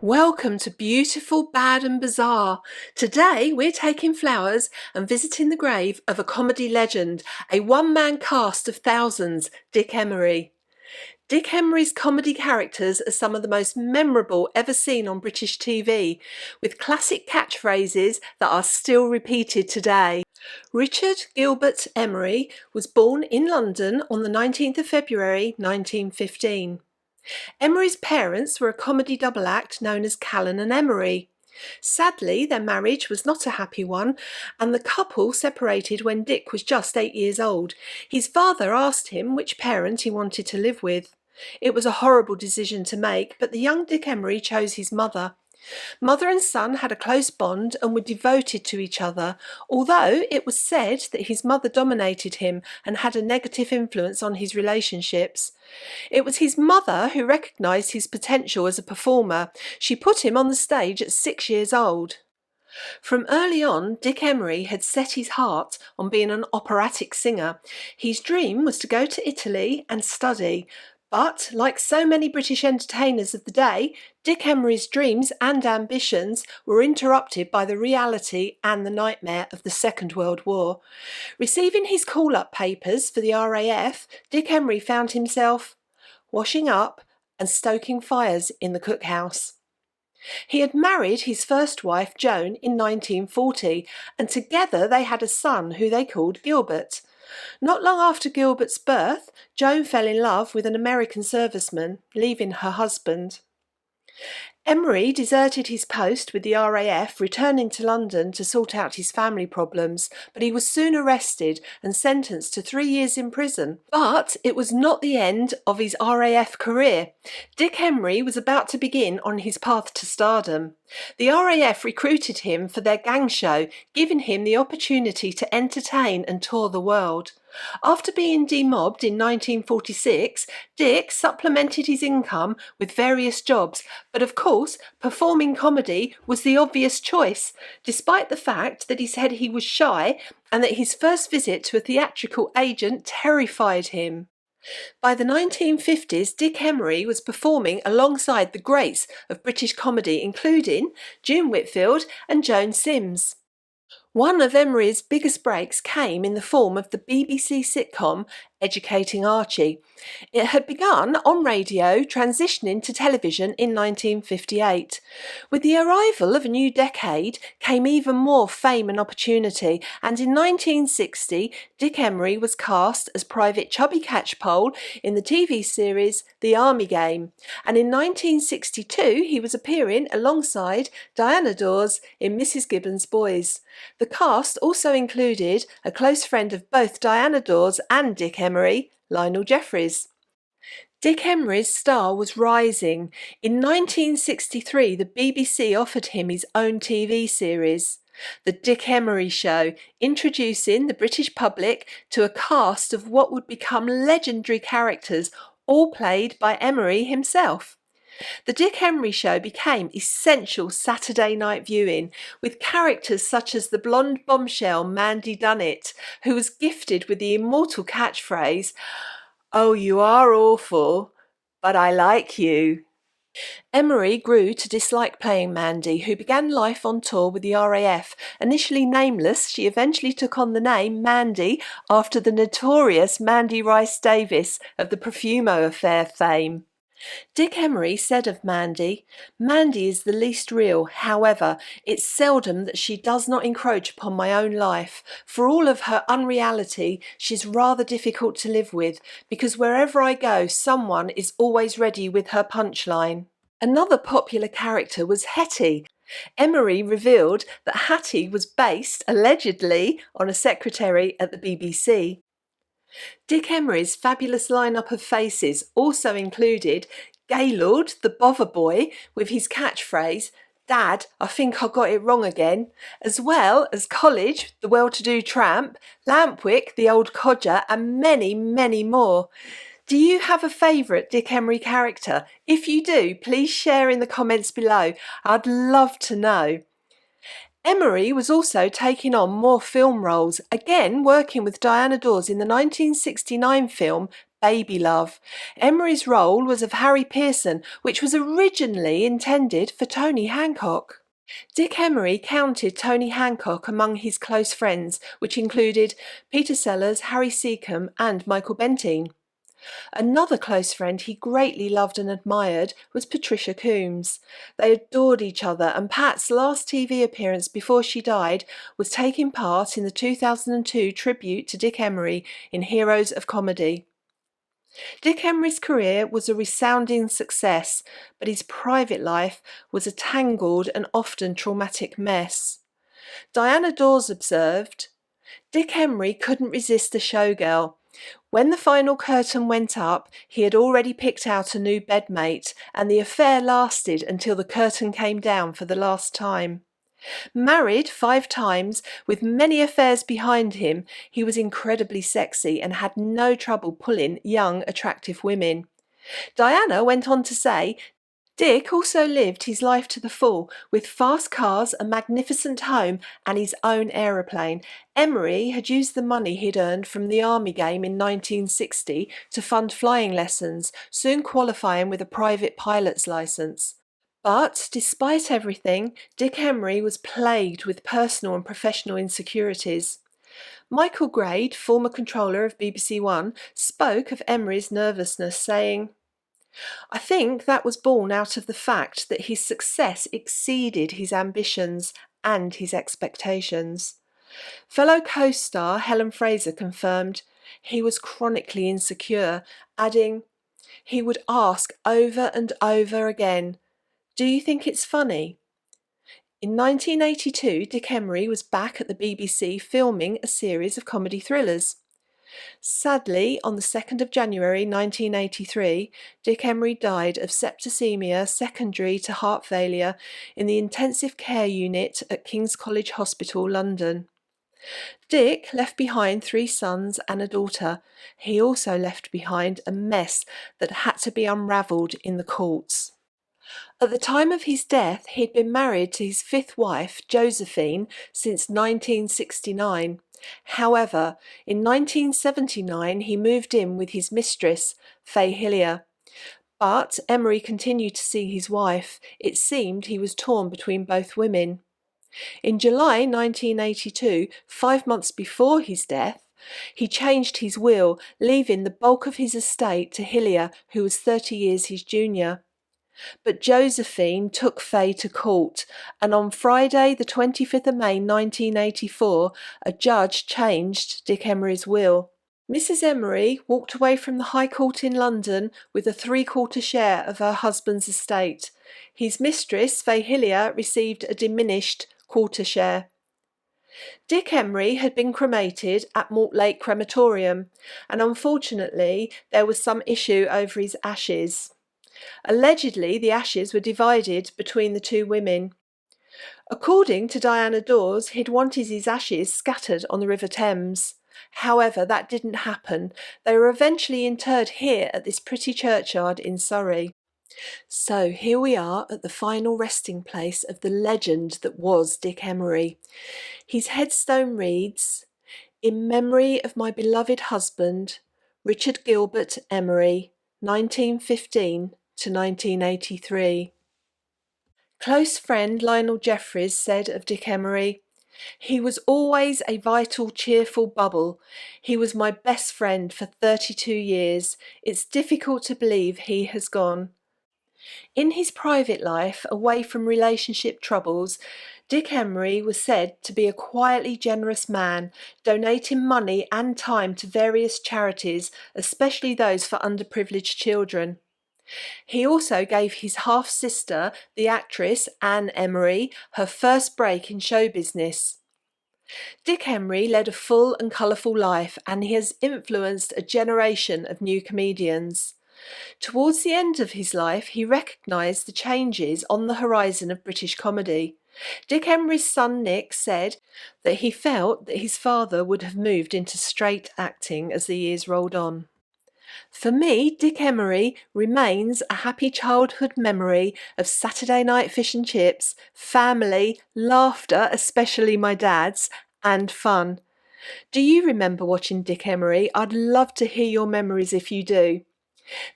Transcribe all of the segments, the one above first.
Welcome to Beautiful, Bad and Bizarre. Today we're taking flowers and visiting the grave of a comedy legend, a one-man cast of thousands, Dick Emery. Dick Emery's comedy characters are some of the most memorable ever seen on British TV, with classic catchphrases that are still repeated today. Richard Gilbert Emery was born in London on the 19th of February 1915. Emery's parents were a comedy double act known as Callan and Emery. Sadly, their marriage was not a happy one, and the couple separated when Dick was just 8 years old. His father asked him which parent he wanted to live with. It was a horrible decision to make, but the young Dick Emery chose his mother. Mother and son had a close bond and were devoted to each other, although it was said that his mother dominated him and had a negative influence on his relationships. It was his mother who recognised his potential as a performer. She put him on the stage at 6 years old. From early on, Dick Emery had set his heart on being an operatic singer. His dream was to go to Italy and study. But, like so many British entertainers of the day, Dick Emery's dreams and ambitions were interrupted by the reality and the nightmare of the Second World War. Receiving his call-up papers for the RAF, Dick Emery found himself washing up and stoking fires in the cookhouse. He had married his first wife, Joan, in 1940, and together they had a son who they called Gilbert. Not long after Gilbert's birth, Joan fell in love with an American serviceman, leaving her husband. Emery deserted his post with the RAF, returning to London to sort out his family problems, but he was soon arrested and sentenced to 3 years in prison. But it was not the end of his RAF career. Dick Emery was about to begin on his path to stardom. The RAF recruited him for their gang show, giving him the opportunity to entertain and tour the world. After being demobbed in 1946, Dick supplemented his income with various jobs, but of course, performing comedy was the obvious choice, despite the fact that he said he was shy and that his first visit to a theatrical agent terrified him. By the 1950s, Dick Emery was performing alongside the greats of British comedy, including June Whitfield and Joan Sims. One of Emery's biggest breaks came in the form of the BBC sitcom Educating Archie. It had begun on radio, transitioning to television in 1958. With the arrival of a new decade came even more fame and opportunity, and in 1960 Dick Emery was cast as Private Chubby Catchpole in the TV series The Army Game, and in 1962 he was appearing alongside Diana Dawes in Mrs. Gibbons' Boys. The cast also included a close friend of both Diana Dawes and Dick Emery, Lionel Jeffries. Dick Emery's star was rising. In 1963, the BBC offered him his own TV series, The Dick Emery Show, introducing the British public to a cast of what would become legendary characters, all played by Emery himself. The Dick Emery Show became essential Saturday night viewing, with characters such as the blonde bombshell Mandy, who was gifted with the immortal catchphrase, "Oh, you are awful, but I like you." Emery grew to dislike playing Mandy, who began life on tour with the RAF. Initially nameless, she eventually took on the name Mandy after the notorious Mandy Rice Davis of the Profumo affair fame. Dick Emery said of Mandy, "Mandy is the least real, however, it's seldom that she does not encroach upon my own life. For all of her unreality, she's rather difficult to live with, because wherever I go, someone is always ready with her punchline." Another popular character was Hettie. Emery revealed that Hettie was based, allegedly, on a secretary at the BBC. Dick Emery's fabulous lineup of faces also included Gaylord, the bovver boy, with his catchphrase, "Dad, I think I got it wrong again," as well as College, the well-to-do tramp, Lampwick, the old codger, and many, many more. Do you have a favourite Dick Emery character? If you do, please share in the comments below. I'd love to know. Emery was also taking on more film roles, again working with Diana Dawes in the 1969 film baby love. Emery's role was of Harry Pearson, which was originally intended for Tony Hancock. Dick Emery counted Tony Hancock among his close friends, which included Peter Sellers, Harry Seacombe and Michael Benteen. Another close friend he greatly loved and admired was Patricia Coombs. They adored each other, and Pat's last TV appearance before she died was taking part in the 2002 tribute to Dick Emery in Heroes of Comedy. Dick Emery's career was a resounding success, but his private life was a tangled and often traumatic mess. Diana Dawes observed, "Dick Emery couldn't resist a showgirl. When the final curtain went up, he had already picked out a new bedmate, and the affair lasted until the curtain came down for the last time. Married 5 times, with many affairs behind him, he was incredibly sexy and had no trouble pulling young, attractive women." Diana went on to say, "Dick also lived his life to the full, with fast cars, a magnificent home and his own aeroplane. Emery had used the money he'd earned from the army game in 1960 to fund flying lessons, soon qualifying with a private pilot's licence. But, despite everything, Dick Emery was plagued with personal and professional insecurities." Michael Grade, former controller of BBC One, spoke of Emery's nervousness, saying, "I think that was born out of the fact that his success exceeded his ambitions and his expectations." Fellow co-star Helen Fraser confirmed he was chronically insecure, adding, "He would ask over and over again, 'Do you think it's funny?'" In 1982, Dick Emery was back at the BBC filming a series of comedy thrillers. Sadly, on the 2nd of January 1983, Dick Emery died of septicemia secondary to heart failure in the intensive care unit at King's College Hospital, London. Dick left behind 3 sons and a daughter. He also left behind a mess that had to be unravelled in the courts. At the time of his death, he'd been married to his 5th wife, Josephine, since 1969. However, in 1979 he moved in with his mistress, Fay Hillier. But Emery continued to see his wife. It seemed he was torn between both women. In July 1982, 5 months before his death, he changed his will, leaving the bulk of his estate to Hillier, who was 30 years his junior. But Josephine took Fay to court, and on Friday the 25th of May 1984, a judge changed Dick Emery's will. Mrs. Emery walked away from the High Court in London with a 3/4 share of her husband's estate. His mistress, Fay Hillier, received a diminished 1/4 share. Dick Emery had been cremated at Mortlake Crematorium, and unfortunately there was some issue over his ashes. Allegedly, the ashes were divided between the 2 women. According to Diana Dawes, he'd wanted his ashes scattered on the River Thames. However, that didn't happen. They were eventually interred here at this pretty churchyard in Surrey. So here we are at the final resting place of the legend that was Dick Emery. His headstone reads, "In memory of my beloved husband, Richard Gilbert Emery, 1915 to 1983. Close friend Lionel Jeffries said of Dick Emery, "He was always a vital, cheerful bubble. He was my best friend for 32 years. It's difficult to believe he has gone." In his private life, away from relationship troubles, Dick Emery was said to be a quietly generous man, donating money and time to various charities, especially those for underprivileged children. He also gave his half-sister, the actress Anne Emery, her first break in show business. Dick Emery led a full and colourful life, and he has influenced a generation of new comedians. Towards the end of his life, he recognised the changes on the horizon of British comedy. Dick Emery's son Nick said that he felt that his father would have moved into straight acting as the years rolled on. For me, Dick Emery remains a happy childhood memory of Saturday night fish and chips, family, laughter, especially my dad's, and fun. Do you remember watching Dick Emery? I'd love to hear your memories if you do.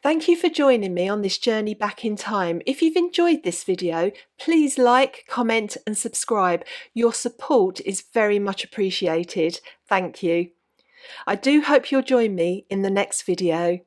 Thank you for joining me on this journey back in time. If you've enjoyed this video, please like, comment and subscribe. Your support is very much appreciated. Thank you. I do hope you'll join me in the next video.